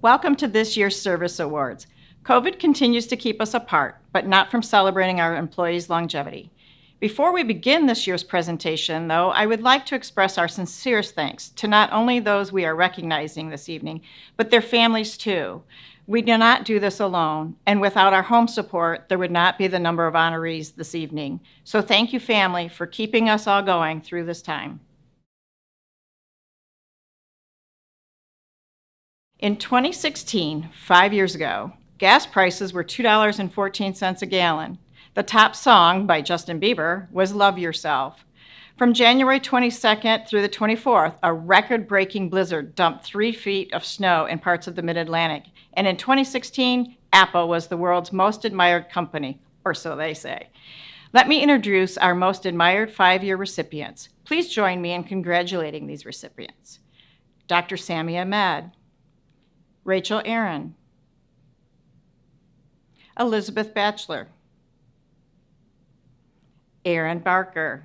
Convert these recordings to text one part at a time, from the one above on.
Welcome to this year's Service Awards. COVID continues to keep us apart, but not from celebrating our employees' longevity. Before we begin this year's presentation, though, I would like to express our sincerest thanks to not only those we are recognizing this evening, but their families too. We do not do this alone, and without our home support, there would not be the number of honorees this evening. So thank you, family, for keeping us all going through this time. In 2016, 5 years ago, gas prices were $2.14 a gallon. The top song by Justin Bieber was Love Yourself. From January 22nd through the 24th, a record-breaking blizzard dumped 3 feet of snow in parts of the Mid-Atlantic. And in 2016, Apple was the world's most admired company, or so they say. Let me introduce our most admired 5-year recipients. Please join me in congratulating these recipients. Dr. Sami Ahmed, Rachel Aaron, Elizabeth Batchelor, Aaron Barker,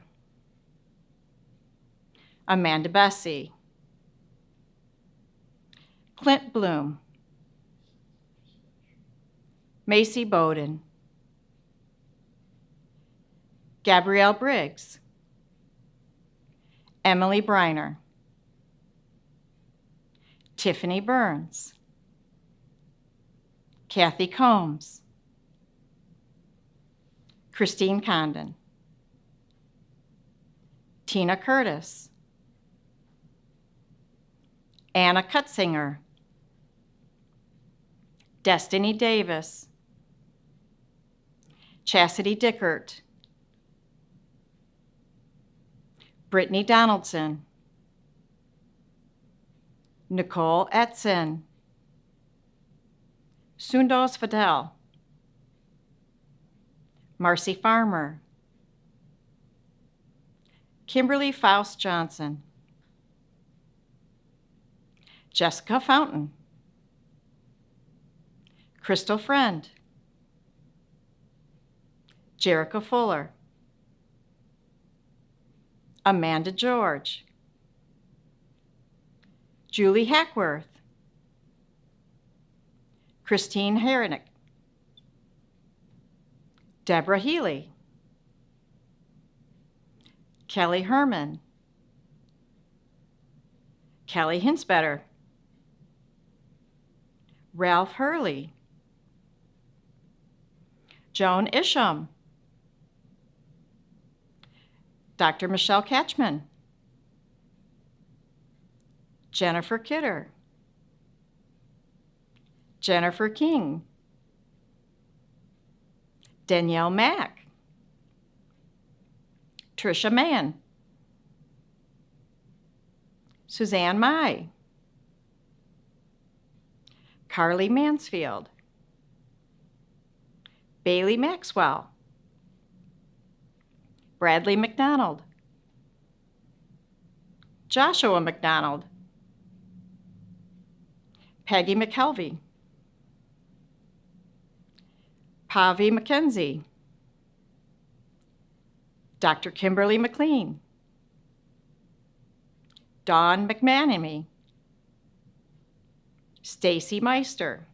Amanda Bessie, Clint Bloom, Macy Bowden, Gabrielle Briggs, Emily Briner, Tiffany Burns, Kathy Combs, Christine Condon, Tina Curtis, Anna Kutzinger, Destiny Davis, Chastity Dickert, Brittany Donaldson, Nicole Etzen, Sundos Fidel, Marcy Farmer, Kimberly Faust Johnson, Jessica Fountain, Crystal Friend, Jerica Fuller, Amanda George, Julie Hackworth, Christine Herenick, Deborah Healy, Kelly Herman, Kelly Hinsbetter, Ralph Hurley, Joan Isham, Dr. Michelle Catchman, Jennifer Kidder, Jennifer King, Danielle Mack, Tricia Mann, Suzanne Mai, Carly Mansfield, Bailey Maxwell, Bradley McDonald, Joshua McDonald, Peggy McKelvey, Pavi McKenzie, Dr. Kimberly McLean, Dawn McManamy, Stacy Meister,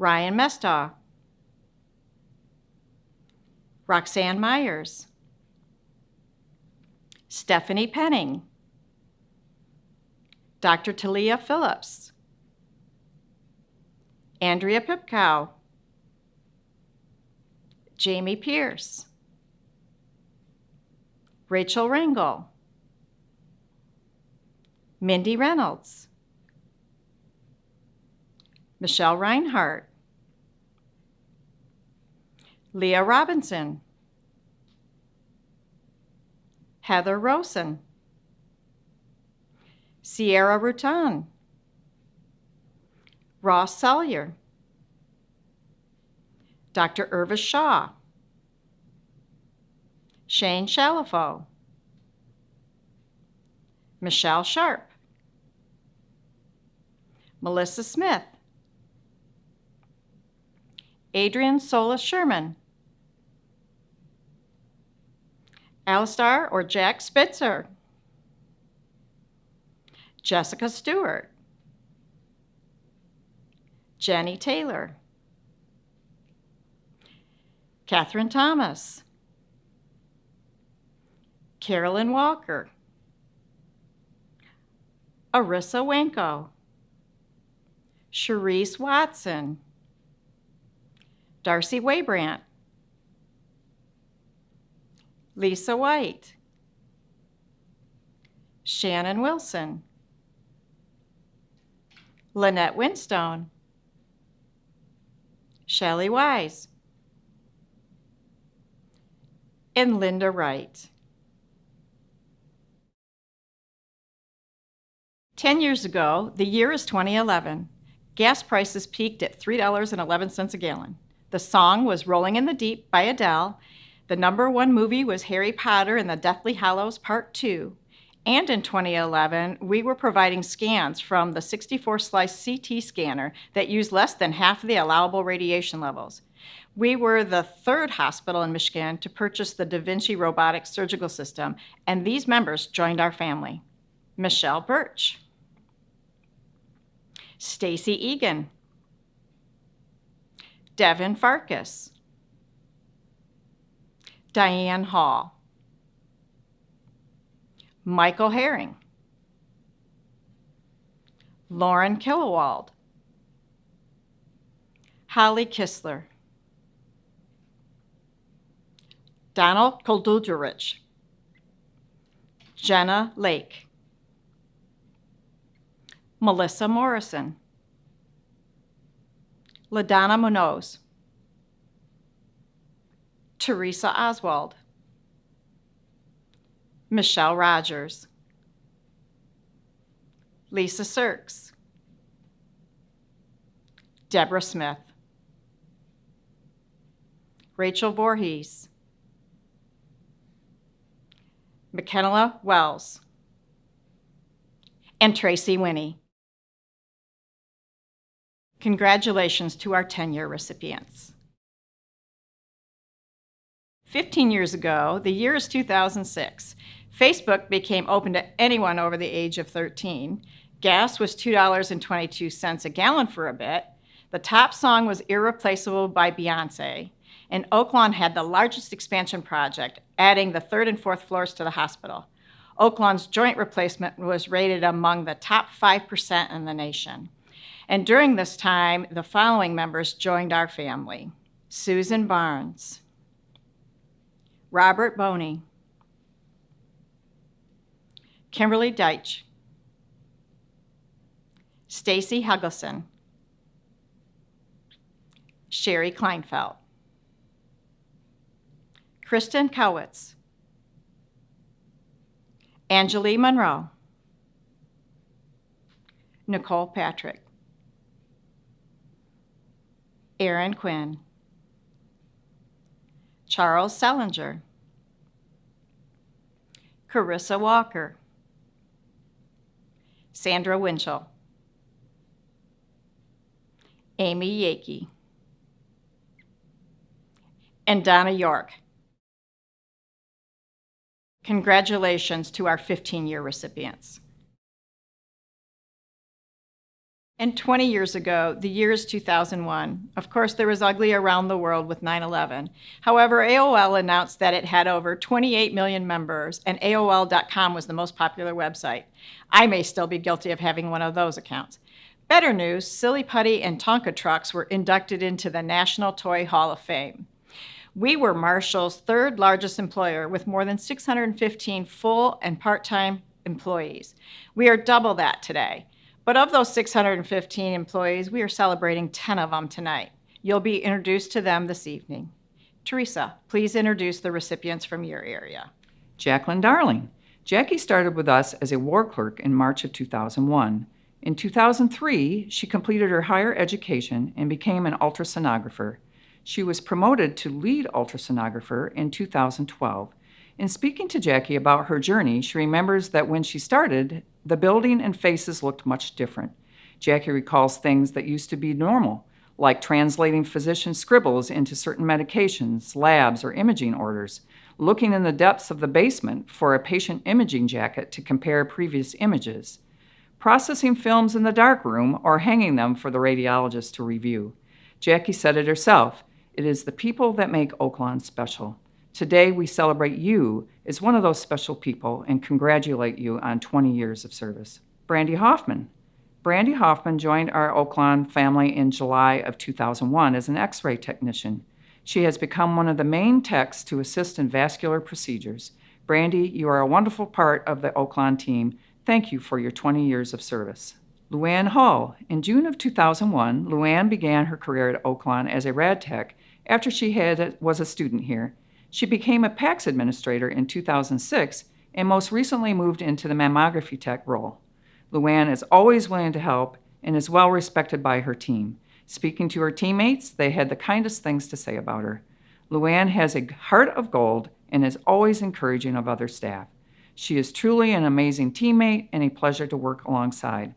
Ryan Mestaw, Roxanne Myers, Stephanie Penning, Dr. Talia Phillips, Andrea Pipkow, Jamie Pierce, Rachel Rangel, Mindy Reynolds, Michelle Reinhardt, Leah Robinson, Heather Rosen, Sierra Rutan, Ross Sellier, Dr. Irvis Shaw, Shane Shalafo, Michelle Sharp, Melissa Smith, Adrian Solis Sherman, Alistar or Jack Spitzer, Jessica Stewart, Jenny Taylor, Catherine Thomas, Carolyn Walker, Arissa Wanko, Cherise Watson, Darcy Waybrandt, Lisa White, Shannon Wilson, Lynette Winstone, Shelley Wise, and Linda Wright. 10 years ago, the year is 2011. Gas prices peaked at $3.11 a gallon. The song was Rolling in the Deep by Adele. The #1 movie was Harry Potter and the Deathly Hallows Part 2. And in 2011, we were providing scans from the 64-slice CT scanner that used less than half of the allowable radiation levels. We were the 3rd hospital in Michigan to purchase the Da Vinci robotic surgical system, and these members joined our family. Michelle Birch, Stacy Egan, Devin Farkas, Diane Hall, Michael Herring, Lauren Killewald, Holly Kistler, Donald Koldudrich, Jenna Lake, Melissa Morrison, LaDonna Munoz, Teresa Oswald, Michelle Rogers, Lisa Sirks, Deborah Smith, Rachel Voorhees, McKenna Wells, and Tracy Winnie. Congratulations to our 10-year recipients. 15 years ago, the year is 2006, Facebook became open to anyone over the age of 13. Gas was $2.22 a gallon for a bit. The top song was Irreplaceable by Beyonce. And Oaklawn had the largest expansion project, adding the 3rd and 4th floors to the hospital. Oaklawn's joint replacement was rated among the top 5% in the nation. And during this time, the following members joined our family: Susan Barnes, Robert Boney, Kimberly Deitch, Stacy Helgeson, Sherry Kleinfeld, Kristen Kowitz, Angelique Monroe, Nicole Patrick, Aaron Quinn, Charles Sellinger, Carissa Walker, Sandra Winchell, Amy Yakey, and Donna York. Congratulations to our 15-year recipients. And 20 years ago, the year is 2001. Of course, there was ugly around the world with 9/11. However, AOL announced that it had over 28 million members, and AOL.com was the most popular website. I may still be guilty of having one of those accounts. Better news, Silly Putty and Tonka trucks were inducted into the National Toy Hall of Fame. We were Marshall's 3rd largest employer with more than 615 full and part-time employees. We are double that today. But of those 615 employees, we are celebrating 10 of them tonight. You'll be introduced to them this evening. Teresa, please introduce the recipients from your area. Jacqueline Darling. Jackie started with us as a war clerk in March of 2001. In 2003, she completed her higher education and became an ultrasonographer. She was promoted to lead ultrasonographer in 2012. In speaking to Jackie about her journey, she remembers that when she started, the building and faces looked much different. Jackie recalls things that used to be normal, like translating physician scribbles into certain medications, labs, or imaging orders, looking in the depths of the basement for a patient imaging jacket to compare previous images. processing films in the darkroom, or hanging them for the radiologist to review. Jackie said it herself, "It is the people that make Oaklawn special." Today, we celebrate you as one of those special people and congratulate you on 20 years of service. Brandy Hoffman. Brandy Hoffman joined our Oaklawn family in July of 2001 as an X-ray technician. She has become one of the main techs to assist in vascular procedures. Brandy, you are a wonderful part of the Oaklawn team. Thank you for your 20 years of service. Luann Hall. In June of 2001, Luann began her career at Oaklawn as a rad tech after she was a student here. She became a PACS administrator in 2006 and most recently moved into the mammography tech role. Luann is always willing to help and is well respected by her team. Speaking to her teammates, they had the kindest things to say about her. Luann has a heart of gold and is always encouraging of other staff. She is truly an amazing teammate and a pleasure to work alongside.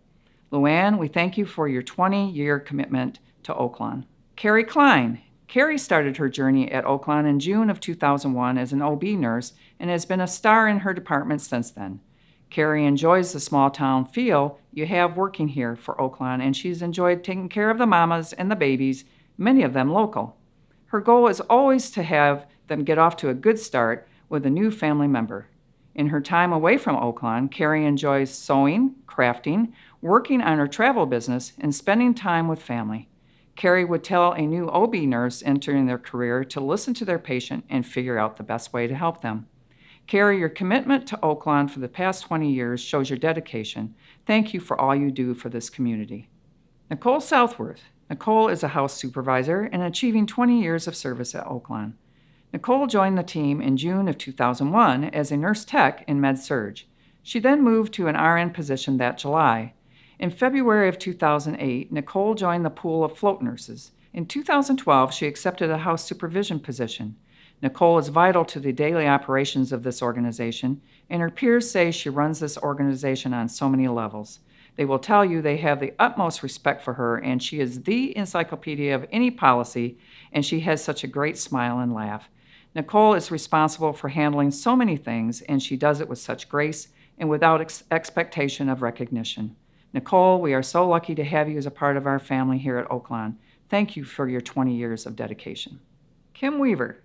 Luann, we thank you for your 20-year commitment to Oaklawn. Carrie Klein. Carrie started her journey at Oaklawn in June of 2001 as an OB nurse and has been a star in her department since then. Carrie enjoys the small-town feel you have working here for Oaklawn, and she's enjoyed taking care of the mamas and the babies, many of them local. Her goal is always to have them get off to a good start with a new family member. In her time away from Oaklawn, Carrie enjoys sewing, crafting, working on her travel business, and spending time with family. Carrie would tell a new OB nurse entering their career to listen to their patient and figure out the best way to help them. Carrie, your commitment to Oaklawn for the past 20 years shows your dedication. Thank you for all you do for this community. Nicole Southworth. Nicole is a house supervisor and achieving 20 years of service at Oaklawn. Nicole joined the team in June of 2001 as a nurse tech in Med-Surg. She then moved to an RN position that July. In February of 2008, Nicole joined the pool of float nurses. In 2012, she accepted a house supervision position. Nicole is vital to the daily operations of this organization, and her peers say she runs this organization on so many levels. They will tell you they have the utmost respect for her, and she is the encyclopedia of any policy, and she has such a great smile and laugh. Nicole is responsible for handling so many things, and she does it with such grace and without expectation of recognition. Nicole, we are so lucky to have you as a part of our family here at Oaklawn. Thank you for your 20 years of dedication. Kim Weaver.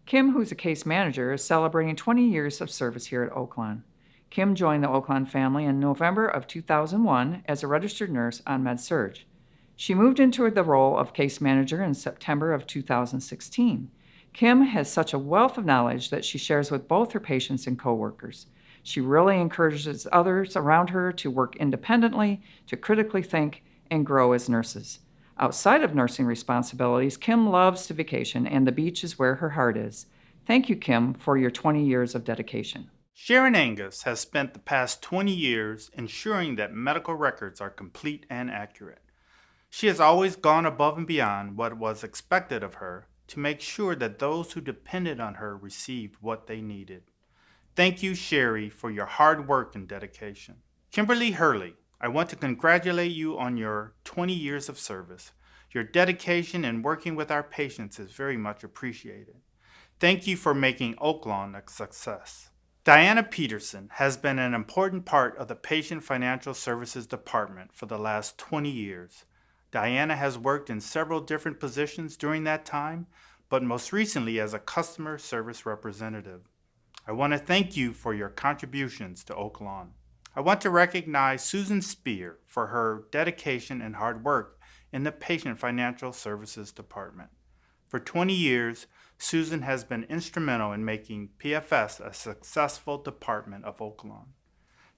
Kim, who's a case manager, is celebrating 20 years of service here at Oaklawn. Kim joined the Oaklawn family in November of 2001 as a registered nurse on Med-Surg. She moved into the role of case manager in September of 2016. Kim has such a wealth of knowledge that she shares with both her patients and coworkers. She really encourages others around her to work independently, to critically think, and grow as nurses. Outside of nursing responsibilities, Kim loves to vacation, and the beach is where her heart is. Thank you, Kim, for your 20 years of dedication. Sharon Angus has spent the past 20 years ensuring that medical records are complete and accurate. She has always gone above and beyond what was expected of her to make sure that those who depended on her received what they needed. Thank you, Sherry, for your hard work and dedication. Kimberly Hurley, I want to congratulate you on your 20 years of service. Your dedication in working with our patients is very much appreciated. Thank you for making Oaklawn a success. Diana Peterson has been an important part of the Patient Financial Services Department for the last 20 years. Diana has worked in several different positions during that time, but most recently as a customer service representative. I want to thank you for your contributions to Oaklawn. I want to recognize Susan Spear for her dedication and hard work in the Patient Financial Services Department. For 20 years, Susan has been instrumental in making PFS a successful department of Oaklawn.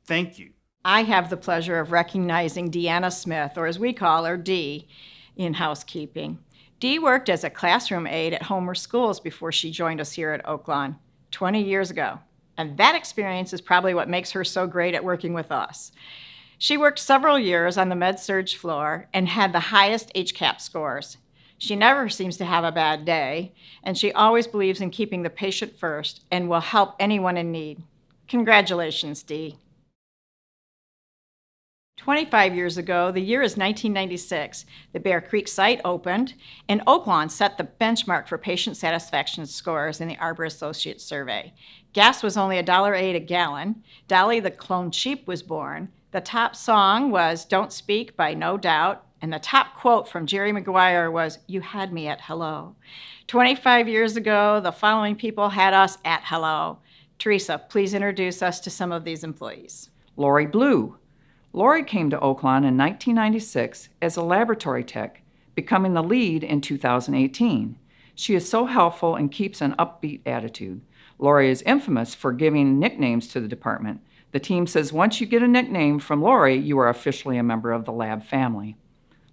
Thank you. I have the pleasure of recognizing Deanna Smith, or as we call her, Dee, in housekeeping. Dee worked as a classroom aide at Homer Schools before she joined us here at Oaklawn 20 years ago. And that experience is probably what makes her so great at working with us. She worked several years on the Med-Surg floor and had the highest HCAP scores. She never seems to have a bad day, and she always believes in keeping the patient first and will help anyone in need. Congratulations, Dee. 25 years ago, the year is 1996, the Bear Creek site opened, and Oaklawn set the benchmark for patient satisfaction scores in the Arbor Associates survey. Gas was only $1.08 a gallon. Dolly the cloned sheep was born. The top song was Don't Speak by No Doubt, and the top quote from Jerry Maguire was, "You had me at hello." 25 years ago, the following people had us at hello. Teresa, please introduce us to some of these employees. Lori Blue. Lori came to Oaklawn in 1996 as a laboratory tech, becoming the lead in 2018. She is so helpful and keeps an upbeat attitude. Lori is infamous for giving nicknames to the department. The team says once you get a nickname from Lori, you are officially a member of the lab family.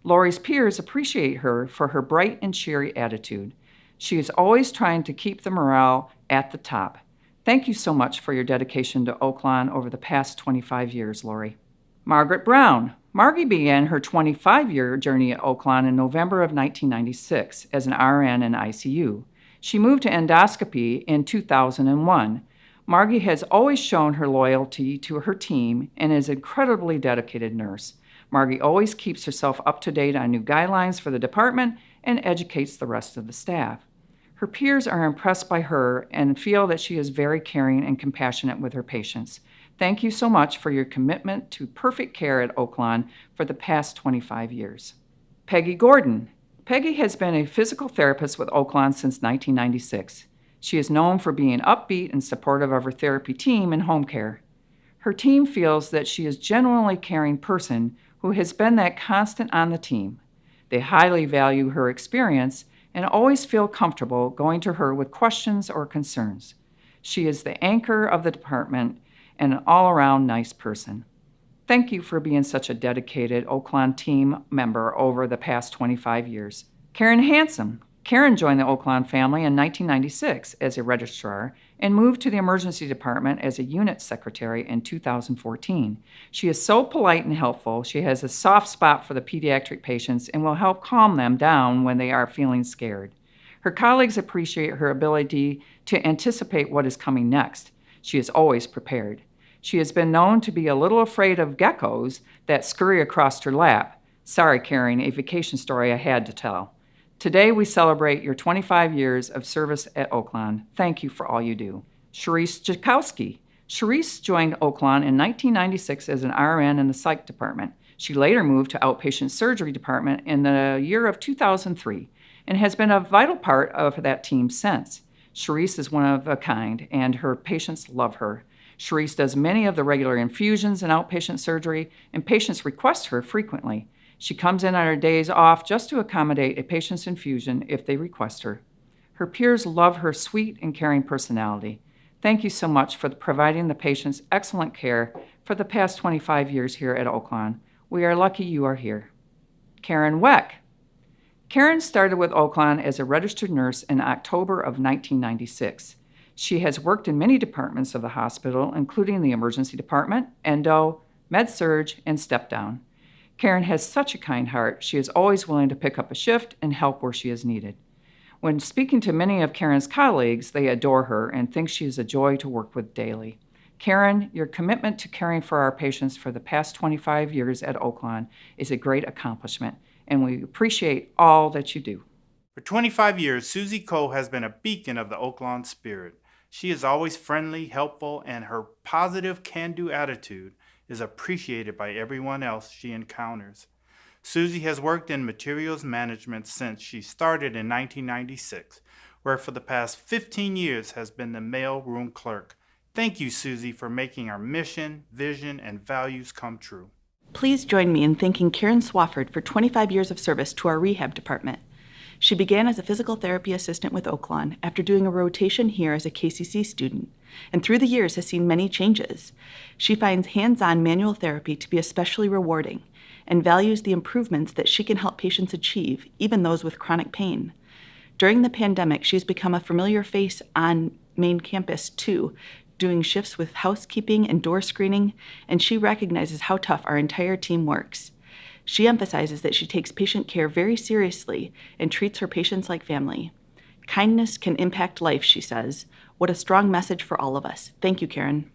Lori's peers appreciate her for her bright and cheery attitude. She is always trying to keep the morale at the top. Thank you so much for your dedication to Oaklawn over the past 25 years, Lori. Margaret Brown. Margie began her 25-year journey at Oaklawn in November of 1996 as an RN in ICU. She moved to endoscopy in 2001. Margie has always shown her loyalty to her team and is an incredibly dedicated nurse. Margie always keeps herself up to date on new guidelines for the department and educates the rest of the staff. Her peers are impressed by her and feel that she is very caring and compassionate with her patients. Thank you so much for your commitment to perfect care at Oaklawn for the past 25 years. Peggy Gordon. Peggy has been a physical therapist with Oaklawn since 1996. She is known for being upbeat and supportive of her therapy team and home care. Her team feels that she is a genuinely caring person who has been that constant on the team. They highly value her experience and always feel comfortable going to her with questions or concerns. She is the anchor of the department and an all-around nice person. Thank you for being such a dedicated Oaklawn team member over the past 25 years. Karen Hansom. Karen joined the Oaklawn family in 1996 as a registrar and moved to the emergency department as a unit secretary in 2014. She is so polite and helpful. She has a soft spot for the pediatric patients and will help calm them down when they are feeling scared. Her colleagues appreciate her ability to anticipate what is coming next. She is always prepared. She has been known to be a little afraid of geckos that scurry across her lap. Sorry, Karen, a vacation story I had to tell. Today we celebrate your 25 years of service at Oaklawn. Thank you for all you do. Sharice Jakowski. Sharice joined Oaklawn in 1996 as an RN in the psych department. She later moved to outpatient surgery department in the year of 2003 and has been a vital part of that team since. Sharice is one of a kind, and her patients love her. Sharice does many of the regular infusions in outpatient surgery, and patients request her frequently. She comes in on her days off just to accommodate a patient's infusion if they request her. Her peers love her sweet and caring personality. Thank you so much for providing the patients excellent care for the past 25 years here at Oaklawn. We are lucky you are here. Karen Weck. Karen started with Oaklawn as a registered nurse in October of 1996. She has worked in many departments of the hospital, including the emergency department, endo, med-surg, and step-down. Karen has such a kind heart. She is always willing to pick up a shift and help where she is needed. When speaking to many of Karen's colleagues, they adore her and think she is a joy to work with daily. Karen, your commitment to caring for our patients for the past 25 years at Oaklawn is a great accomplishment, and we appreciate all that you do. For 25 years, Susie Coe has been a beacon of the Oaklawn spirit. She is always friendly, helpful, and her positive can-do attitude is appreciated by everyone else she encounters. Susie has worked in materials management since she started in 1996, where for the past 15 years has been the mailroom clerk. Thank you, Susie, for making our mission, vision, and values come true. Please join me in thanking Karen Swafford for 25 years of service to our rehab department. She began as a physical therapy assistant with Oaklawn after doing a rotation here as a KCC student, and through the years has seen many changes. She finds hands-on manual therapy to be especially rewarding and values the improvements that she can help patients achieve, even those with chronic pain. During the pandemic, she's become a familiar face on main campus too, doing shifts with housekeeping and door screening, and she recognizes how tough our entire team works. She emphasizes that she takes patient care very seriously and treats her patients like family. Kindness can impact life, she says. What a strong message for all of us. Thank you, Karen.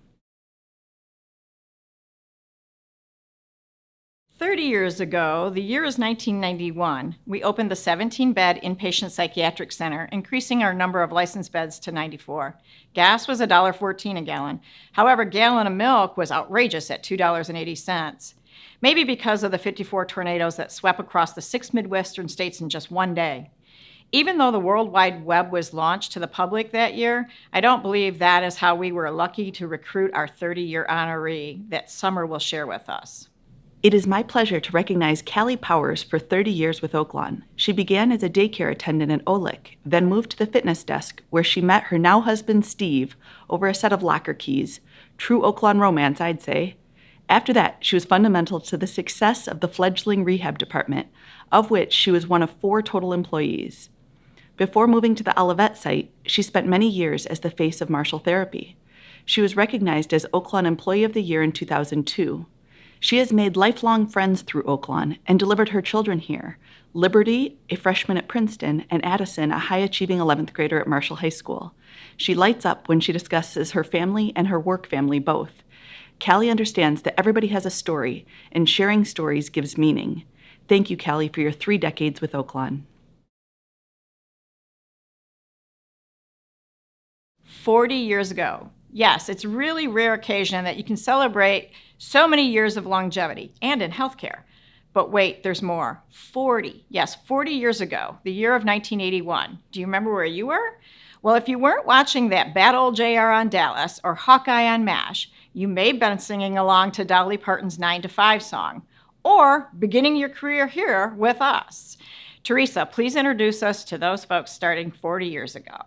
30 years ago, the year is 1991, we opened the 17-bed inpatient psychiatric center, increasing our number of licensed beds to 94. Gas was $1.14 a gallon. However, a gallon of milk was outrageous at $2.80. Maybe because of the 54 tornadoes that swept across the 6 Midwestern states in just one day. Even though the World Wide Web was launched to the public that year, I don't believe that is how we were lucky to recruit our 30-year honoree that Summer will share with us. It is my pleasure to recognize Callie Powers for 30 years with Oaklawn. She began as a daycare attendant at OLIC, then moved to the fitness desk, where she met her now husband Steve over a set of locker keys. True Oaklawn romance, I'd say. After that, she was fundamental to the success of the fledgling rehab department, of which she was one of 4 total employees. Before moving to the Olivet site, she spent many years as the face of martial therapy. She was recognized as Oaklawn Employee of the Year in 2002. She has made lifelong friends through Oaklawn and delivered her children here, Liberty, a freshman at Princeton, and Addison, a high-achieving 11th grader at Marshall High School. She lights up when she discusses her family and her work family both. Callie understands that everybody has a story, and sharing stories gives meaning. Thank you, Callie, for your 3 decades with Oaklawn. 40 years ago. Yes, it's a really rare occasion that you can celebrate so many years of longevity, and in healthcare. But wait, there's more. 40. Yes, 40 years ago, the year of 1981. Do you remember where you were? Well, if you weren't watching that bad old JR on Dallas or Hawkeye on MASH, you may have been singing along to Dolly Parton's 9 to 5 song, or beginning your career here with us. Teresa, please introduce us to those folks starting 40 years ago.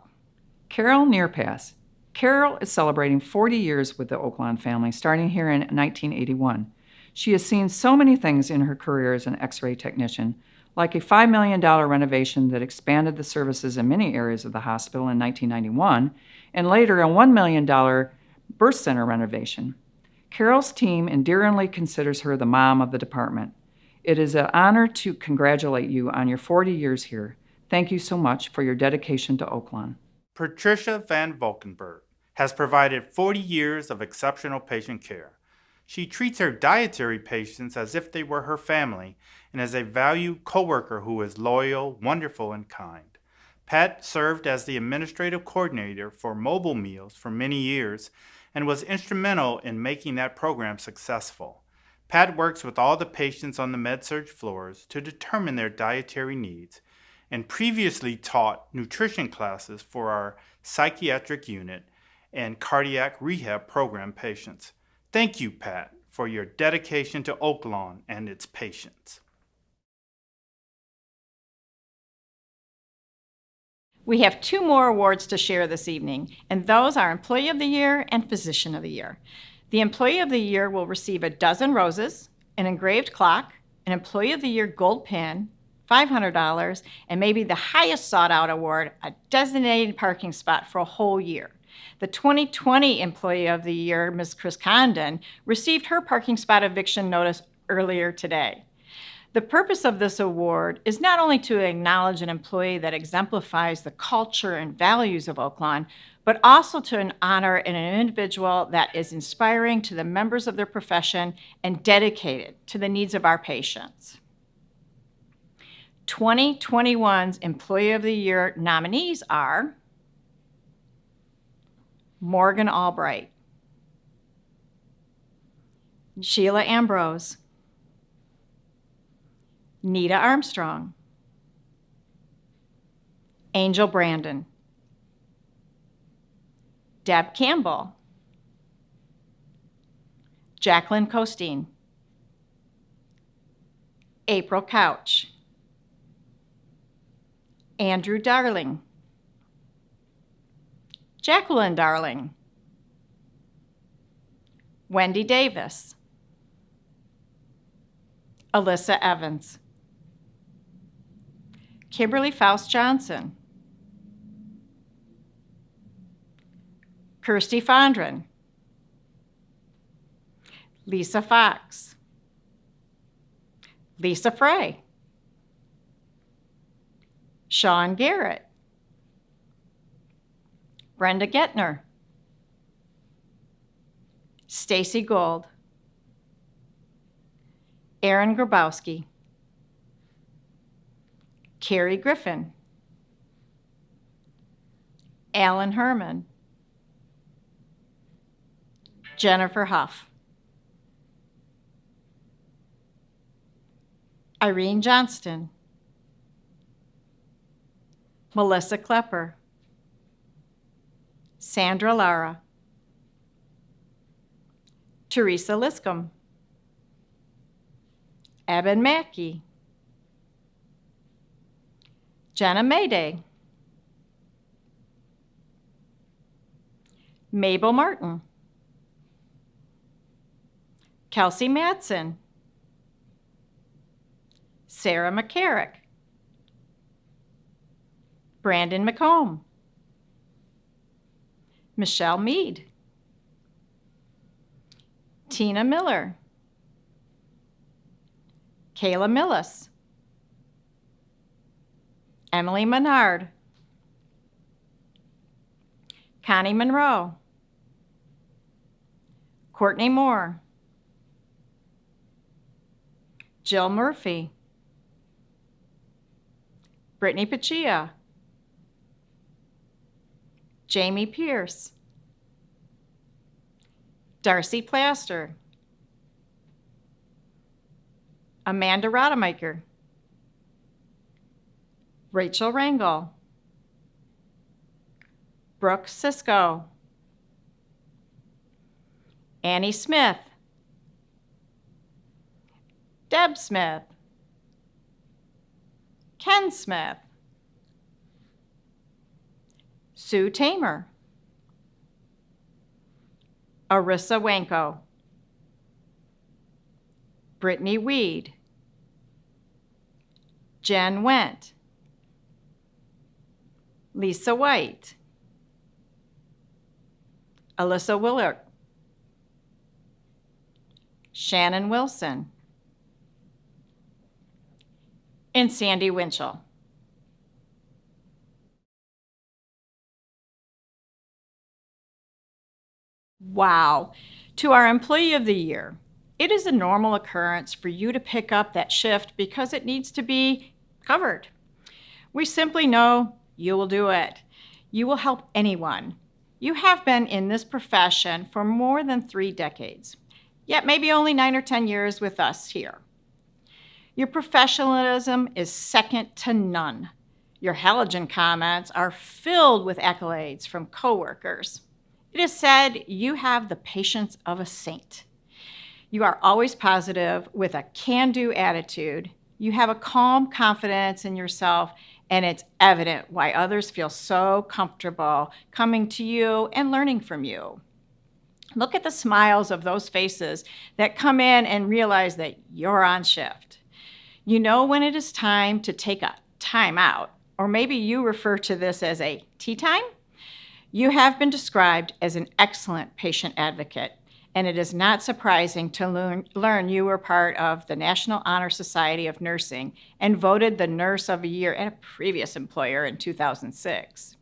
Carol Nearpass. Carol is celebrating 40 years with the Oaklawn family, starting here in 1981. She has seen so many things in her career as an X-ray technician, like a $5 million renovation that expanded the services in many areas of the hospital in 1991, and later a $1 million birth center renovation. Carol's team endearingly considers her the mom of the department. It is an honor to congratulate you on your 40 years here. Thank you so much for your dedication to Oaklawn. Patricia Van Valkenburg has provided 40 years of exceptional patient care. She treats her dietary patients as if they were her family and is a valued coworker who is loyal, wonderful, and kind. Pat served as the administrative coordinator for mobile meals for many years and was instrumental in making that program successful. Pat works with all the patients on the med-surg floors to determine their dietary needs and previously taught nutrition classes for our psychiatric unit and cardiac rehab program patients. Thank you, Pat, for your dedication to Oaklawn and its patients. We have 2 more awards to share this evening, and those are Employee of the Year and Physician of the Year. The Employee of the Year will receive a dozen roses, an engraved clock, an Employee of the Year gold pin, $500, and maybe the highest sought-out award, a designated parking spot for a whole year. The 2020 Employee of the Year, Ms. Chris Condon, received her parking spot eviction notice earlier today. The purpose of this award is not only to acknowledge an employee that exemplifies the culture and values of Oaklawn, but also to honor an individual that is inspiring to the members of their profession and dedicated to the needs of our patients. 2021's Employee of the Year nominees are Morgan Albright, Sheila Ambrose, Nita Armstrong, Angel Brandon, Deb Campbell, Jacqueline Costin, April Couch, Andrew Darling, Jacqueline Darling, Wendy Davis, Alyssa Evans, Kimberly Faust Johnson, Kirsty Fondren, Lisa Fox, Lisa Frey, Sean Garrett, Brenda Gettner, Stacy Gold, Aaron Grabowski, Carrie Griffin, Alan Herman, Jennifer Huff, Irene Johnston, Melissa Klepper, Sandra Lara, Teresa Liscombe, Eben Mackey, Jenna Mayday, Mabel Martin, Kelsey Madsen, Sarah McCarrick, Brandon McComb, Michelle Mead, Tina Miller, Kayla Millis, Emily Menard, Connie Monroe, Courtney Moore, Jill Murphy, Brittany Pachia, Jamie Pierce, Darcy Plaster, Amanda Rademacher, Rachel Rangel, Brooke Sisko, Annie Smith, Deb Smith, Ken Smith, Sue Tamer, Arissa Wanko, Brittany Weed, Jen Went, Lisa White, Alyssa Willard, Shannon Wilson, and Sandy Winchell. Wow. To our Employee of the Year, it is a normal occurrence for you to pick up that shift because it needs to be covered. We simply know you will do it. You will help anyone. You have been in this profession for more than 3 decades, yet maybe only 9 or 10 years with us here. Your professionalism is second to none. Your halogen comments are filled with accolades from coworkers. It is said you have the patience of a saint. You are always positive with a can-do attitude. You have a calm confidence in yourself, and it's evident why others feel so comfortable coming to you and learning from you. Look at the smiles of those faces that come in and realize that you're on shift. You know when it is time to take a time out, or maybe you refer to this as a tea time. You have been described as an excellent patient advocate, and it is not surprising to learn you were part of the National Honor Society of Nursing and voted the Nurse of the Year at a previous employer in 2006.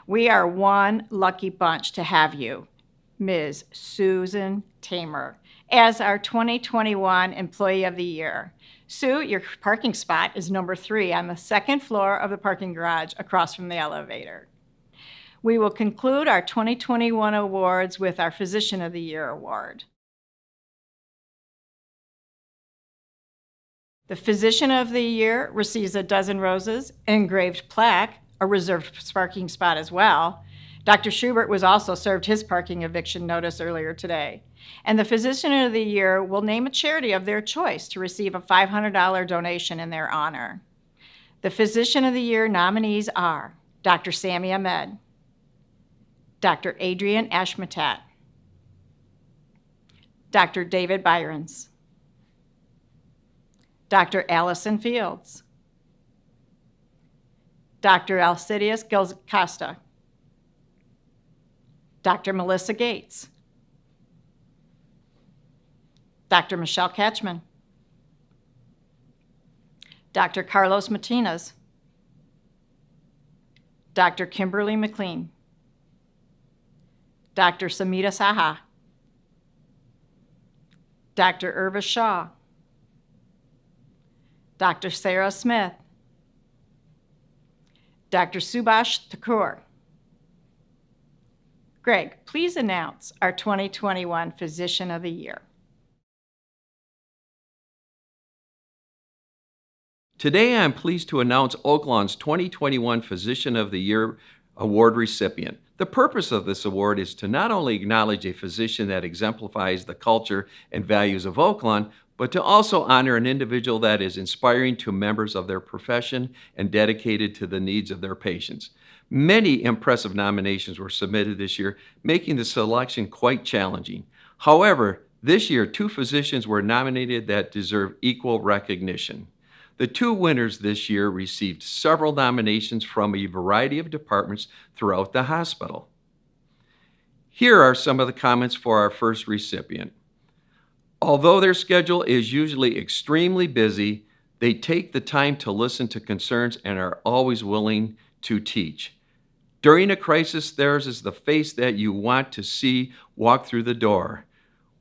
We are one lucky bunch to have you, Ms. Susan Tamer, as our 2021 Employee of the Year. Sue, your parking spot is number 3 on the second floor of the parking garage across from the elevator. We will conclude our 2021 awards with our Physician of the Year award. The Physician of the Year receives a dozen roses, an engraved plaque, a reserved parking spot as well. Dr. Schubert was also served his parking eviction notice earlier today. And the Physician of the Year will name a charity of their choice to receive a $500 donation in their honor. The Physician of the Year nominees are Dr. Sami Ahmed, Dr. Adrian Ashmatat, Dr. David Byrons, Dr. Allison Fields, Dr. Alcidius Gilcosta, Dr. Melissa Gates, Dr. Michelle Katchman, Dr. Carlos Martinez, Dr. Kimberly McLean, Dr. Samita Saha, Dr. Irva Shaw, Dr. Sarah Smith, Dr. Subhash Thakur. Greg, please announce our 2021 Physician of the Year. Today, I'm pleased to announce Oaklawn's 2021 Physician of the Year Award recipient. The purpose of this award is to not only acknowledge a physician that exemplifies the culture and values of Oaklawn, but to also honor an individual that is inspiring to members of their profession and dedicated to the needs of their patients. Many impressive nominations were submitted this year, making the selection quite challenging. However, this year, 2 physicians were nominated that deserve equal recognition. The 2 winners this year received several nominations from a variety of departments throughout the hospital. Here are some of the comments for our first recipient. Although their schedule is usually extremely busy, they take the time to listen to concerns and are always willing to teach. During a crisis, theirs is the face that you want to see walk through the door.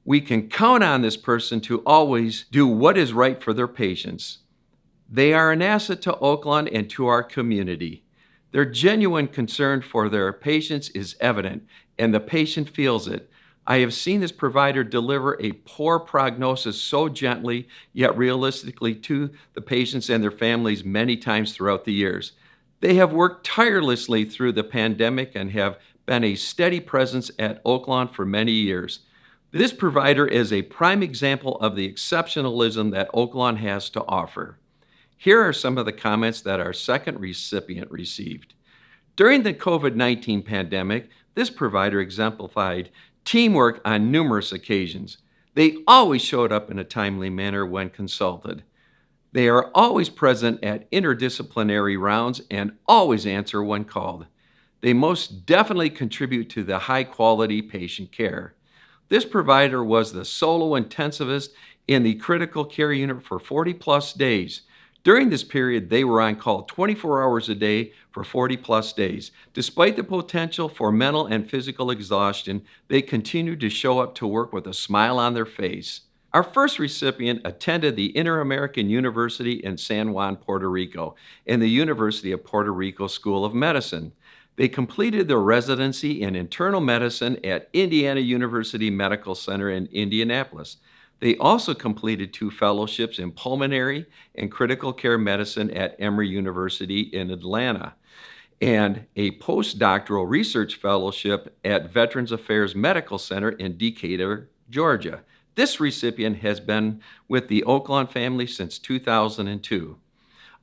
We can count on this person to always do what is right for their patients. They are an asset to Oaklawn and to our community. Their genuine concern for their patients is evident, and the patient feels it. I have seen this provider deliver a poor prognosis so gently, yet realistically to the patients and their families many times throughout the years. They have worked tirelessly through the pandemic and have been a steady presence at Oaklawn for many years. This provider is a prime example of the exceptionalism that Oaklawn has to offer. Here are some of the comments that our second recipient received. During the COVID-19 pandemic, this provider exemplified teamwork on numerous occasions. They always showed up in a timely manner when consulted. They are always present at interdisciplinary rounds and always answer when called. They most definitely contribute to the high-quality patient care. This provider was the solo intensivist in the critical care unit for 40-plus days. During this period, they were on call 24 hours a day for 40-plus days. Despite the potential for mental and physical exhaustion, they continued to show up to work with a smile on their face. Our first recipient attended the Inter-American University in San Juan, Puerto Rico, and the University of Puerto Rico School of Medicine. They completed their residency in internal medicine at Indiana University Medical Center in Indianapolis. They also completed 2 fellowships in pulmonary and critical care medicine at Emory University in Atlanta, and a postdoctoral research fellowship at Veterans Affairs Medical Center in Decatur, Georgia. This recipient has been with the Oaklawn family since 2002.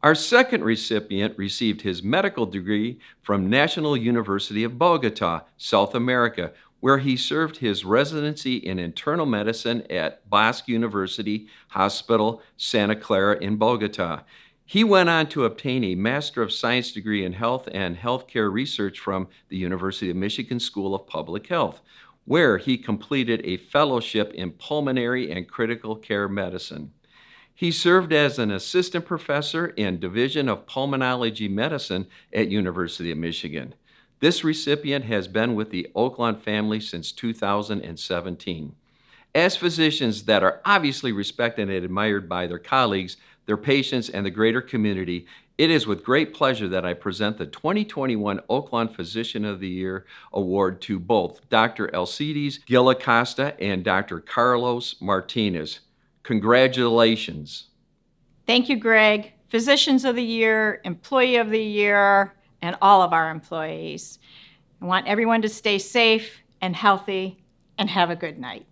Our second recipient received his medical degree from National University of Bogota, South America, where he served his residency in internal medicine at Bosque University Hospital, Santa Clara in Bogota. He went on to obtain a Master of Science degree in Health and Healthcare Research from the University of Michigan School of Public Health, where he completed a fellowship in pulmonary and critical care medicine. He served as an assistant professor in Division of Pulmonology Medicine at University of Michigan. This recipient has been with the Oaklawn family since 2017. As physicians that are obviously respected and admired by their colleagues, their patients, and the greater community, it is with great pleasure that I present the 2021 Oaklawn Physician of the Year Award to both Dr. Alcides Gil-Acosta and Dr. Carlos Martinez. Congratulations. Thank you, Greg. Physicians of the Year, Employee of the Year, and all of our employees. I want everyone to stay safe and healthy and have a good night.